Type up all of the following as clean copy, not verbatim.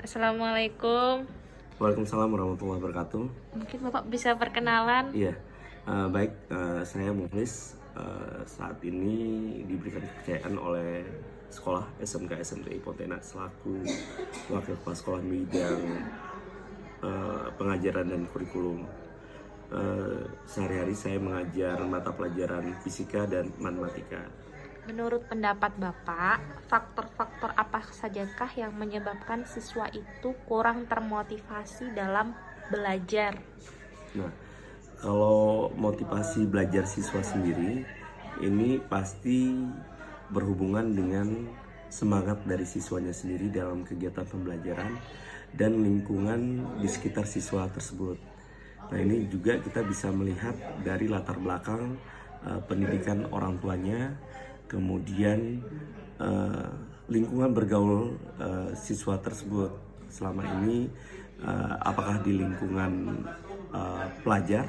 Assalamualaikum. Waalaikumsalam warahmatullahi wabarakatuh. Mungkin Bapak bisa perkenalan. Iya, baik. Saya Mukhlis. Saat ini diberikan kepercayaan oleh sekolah SMK SMTI Pontianak selaku wakil kepala sekolah bidang pengajaran dan kurikulum. Sehari-hari saya mengajar mata pelajaran fisika dan matematika. Menurut pendapat Bapak, faktor-faktor apa sajakah yang menyebabkan siswa itu kurang termotivasi dalam belajar? Nah, kalau motivasi belajar siswa sendiri, ini pasti berhubungan dengan semangat dari siswanya sendiri dalam kegiatan pembelajaran dan lingkungan di sekitar siswa tersebut. Nah, ini juga kita bisa melihat dari latar belakang pendidikan orang tuanya, kemudian lingkungan bergaul siswa tersebut selama ini, apakah di lingkungan pelajar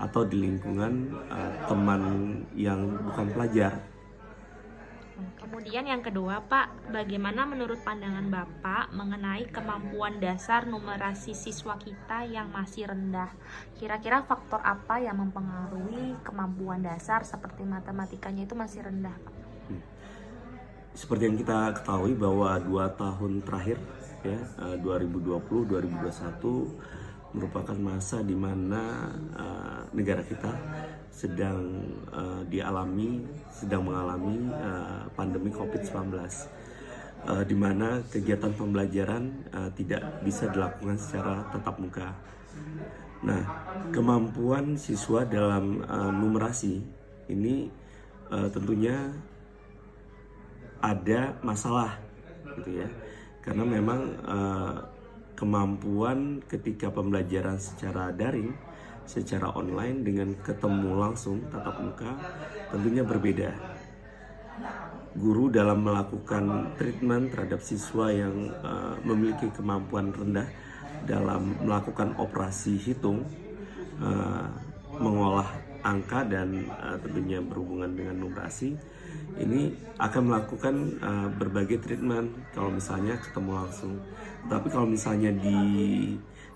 atau di lingkungan teman yang bukan pelajar. Kemudian yang kedua, Pak, bagaimana menurut pandangan Bapak mengenai kemampuan dasar numerasi siswa kita yang masih rendah? Kira-kira faktor apa yang mempengaruhi kemampuan dasar seperti matematikanya itu masih rendah, Pak? Seperti yang kita ketahui bahwa 2 tahun terakhir ya, 2020-2021 merupakan masa di mana negara kita sedang mengalami pandemi COVID-19, di mana kegiatan pembelajaran tidak bisa dilakukan secara tatap muka. Nah, kemampuan siswa dalam numerasi ini tentunya ada masalah gitu ya, karena memang kemampuan ketika pembelajaran secara daring, secara online dengan ketemu langsung tatap muka tentunya berbeda. Guru dalam melakukan treatment terhadap siswa yang memiliki kemampuan rendah dalam melakukan operasi hitung, mengolah angka dan tentunya berhubungan dengan numerasi, ini akan melakukan berbagai treatment kalau misalnya ketemu langsung. Tapi kalau misalnya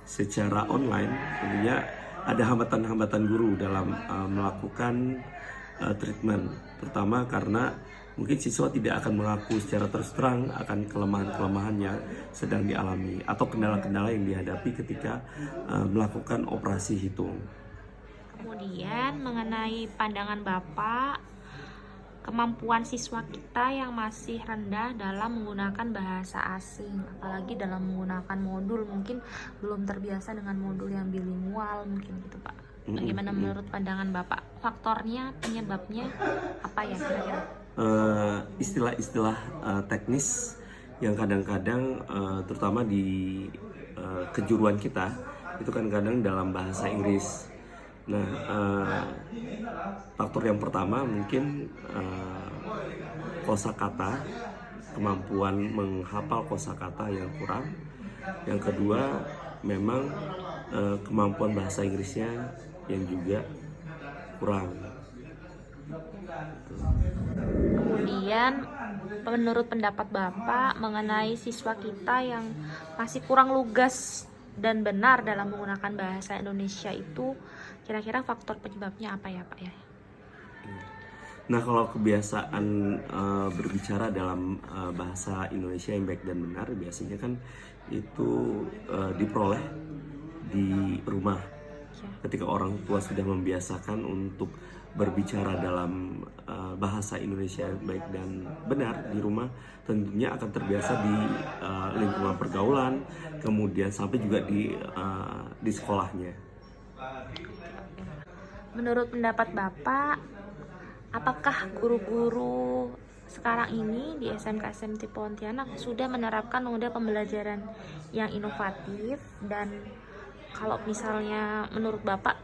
secara online, tentunya ada hambatan-hambatan guru dalam melakukan treatment, terutama karena mungkin siswa tidak akan mengaku secara terus terang akan kelemahan-kelemahan yang sedang dialami atau kendala-kendala yang dihadapi ketika melakukan operasi hitung. Kemudian mengenai pandangan Bapak, kemampuan siswa kita yang masih rendah dalam menggunakan bahasa asing, apalagi dalam menggunakan modul, mungkin belum terbiasa dengan modul yang bilingual mungkin gitu, Pak. Bagaimana menurut pandangan Bapak? Faktornya, penyebabnya apa ya kira-kira? Istilah-istilah teknis yang kadang-kadang terutama di kejuruan kita itu kan kadang dalam bahasa Inggris. Nah, faktor yang pertama mungkin kosakata, kemampuan menghafal kosakata yang kurang. Yang kedua memang kemampuan bahasa Inggrisnya yang juga kurang. Kemudian menurut pendapat Bapak mengenai siswa kita yang masih kurang lugas dan benar dalam menggunakan bahasa Indonesia itu, kira-kira faktor penyebabnya apa ya, Pak ya? Nah, kalau kebiasaan berbicara dalam bahasa Indonesia yang baik dan benar biasanya kan itu diperoleh di rumah. Ketika orang tua sudah membiasakan untuk berbicara dalam bahasa Indonesia baik dan benar di rumah, tentunya akan terbiasa di lingkungan pergaulan, kemudian sampai juga di sekolahnya. Menurut pendapat Bapak, apakah guru-guru sekarang ini di SMK SMT Pontianak sudah menerapkan model pembelajaran yang inovatif? Dan kalau misalnya menurut Bapak,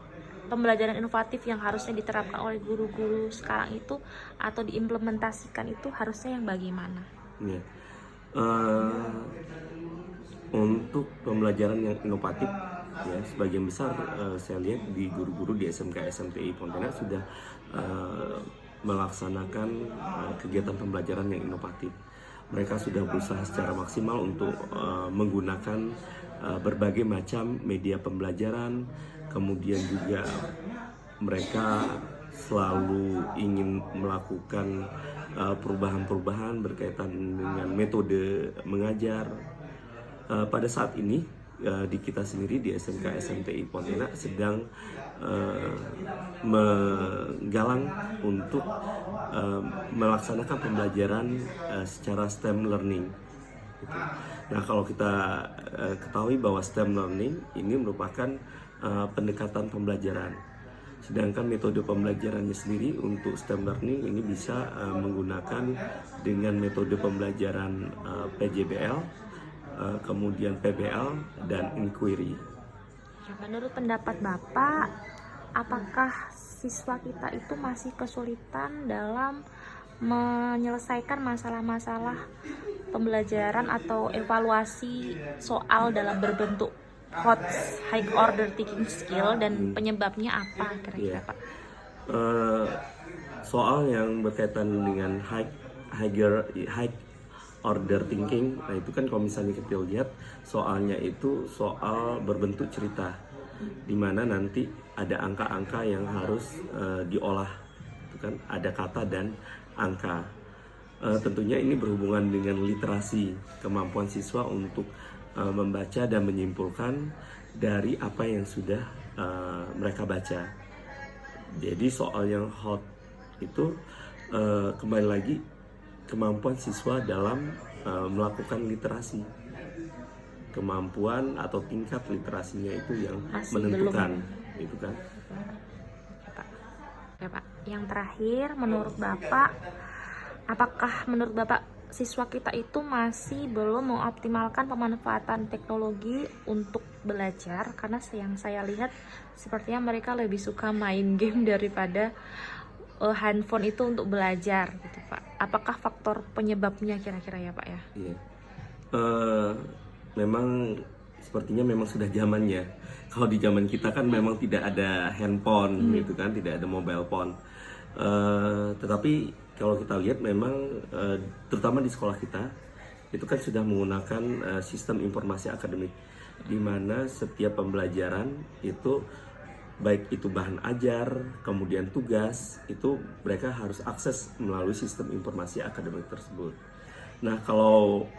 pembelajaran inovatif yang harusnya diterapkan oleh guru-guru sekarang itu atau diimplementasikan itu harusnya yang bagaimana? Ya. Untuk pembelajaran yang inovatif, ya sebagian besar saya lihat di guru-guru di SMK SMTI Pontianak sudah melaksanakan kegiatan pembelajaran yang inovatif. mereka sudah berusaha secara maksimal untuk menggunakan berbagai macam media pembelajaran, kemudian juga mereka selalu ingin melakukan perubahan-perubahan berkaitan dengan metode mengajar. Pada saat ini di kita sendiri di SMK SMTI Pontianak sedang menggalang untuk melaksanakan pembelajaran secara STEM learning. Gitu. Nah, kalau kita ketahui bahwa STEM learning ini merupakan pendekatan pembelajaran. Sedangkan metode pembelajarannya sendiri untuk STEM learning ini bisa menggunakan dengan metode pembelajaran PJBL, kemudian PBL, dan inquiry. Ya, menurut pendapat Bapak, apakah siswa kita itu masih kesulitan dalam menyelesaikan masalah-masalah pembelajaran atau evaluasi soal dalam berbentuk HOTS, High Order Thinking Skill, dan penyebabnya apa kira-kira, Pak? Soal yang berkaitan dengan high order thinking, nah itu kan kalau misalnya kita lihat soalnya itu soal berbentuk cerita, dimana nanti ada angka-angka yang harus diolah, itu kan ada kata dan angka. Tentunya ini berhubungan dengan literasi, kemampuan siswa untuk membaca dan menyimpulkan dari apa yang sudah mereka baca. Jadi soal yang hot itu kembali lagi kemampuan siswa dalam melakukan literasi, kemampuan atau tingkat literasinya itu yang Masih menentukan, belum. itu kan. Ya, Pak. Yang terakhir, menurut Bapak, apakah menurut Bapak siswa kita itu masih belum mengoptimalkan pemanfaatan teknologi untuk belajar? Karena yang saya lihat sepertinya mereka lebih suka main game daripada handphone itu untuk belajar gitu, Pak. Apakah faktor penyebabnya kira-kira ya, Pak ya? Iya. Memang sepertinya memang sudah zamannya. Kalau di zaman kita kan memang tidak ada handphone gitu kan, tidak ada mobile phone. Tetapi kalau kita lihat memang terutama di sekolah kita itu kan sudah menggunakan sistem informasi akademik, di mana setiap pembelajaran itu baik itu bahan ajar, kemudian tugas, itu mereka harus akses melalui sistem informasi akademik tersebut. Nah, kalau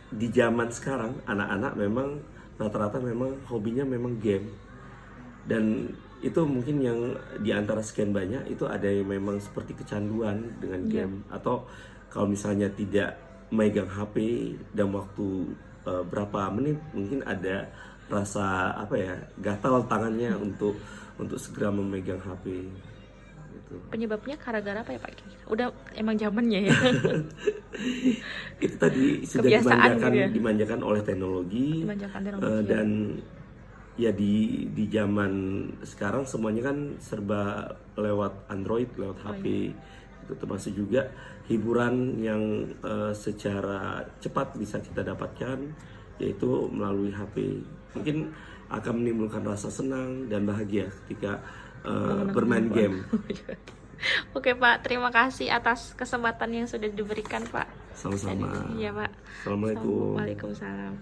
di zaman sekarang anak-anak memang rata-rata memang hobinya memang game, dan itu mungkin yang di antara sekian banyak itu ada yang memang seperti kecanduan dengan game, atau kalau misalnya tidak megang HP dalam waktu berapa menit mungkin ada rasa gatal tangannya untuk segera memegang HP gitu. Penyebabnya gara-gara apa ya, Pak? Udah emang zamannya ya. Itu tadi sudah Kebiasaan gitu ya? dimanjakan oleh teknologi, Dimanjakan teknologi, ya. dan ya di zaman sekarang semuanya kan serba lewat Android, lewat HP. Itu termasuk juga hiburan yang secara cepat bisa kita dapatkan, yaitu melalui HP. Mungkin akan menimbulkan rasa senang dan bahagia ketika bermain game. Oke, Pak, terima kasih atas kesempatan yang sudah diberikan, Pak. Sama-sama. Iya, Pak. Assalamualaikum. Waalaikumsalam.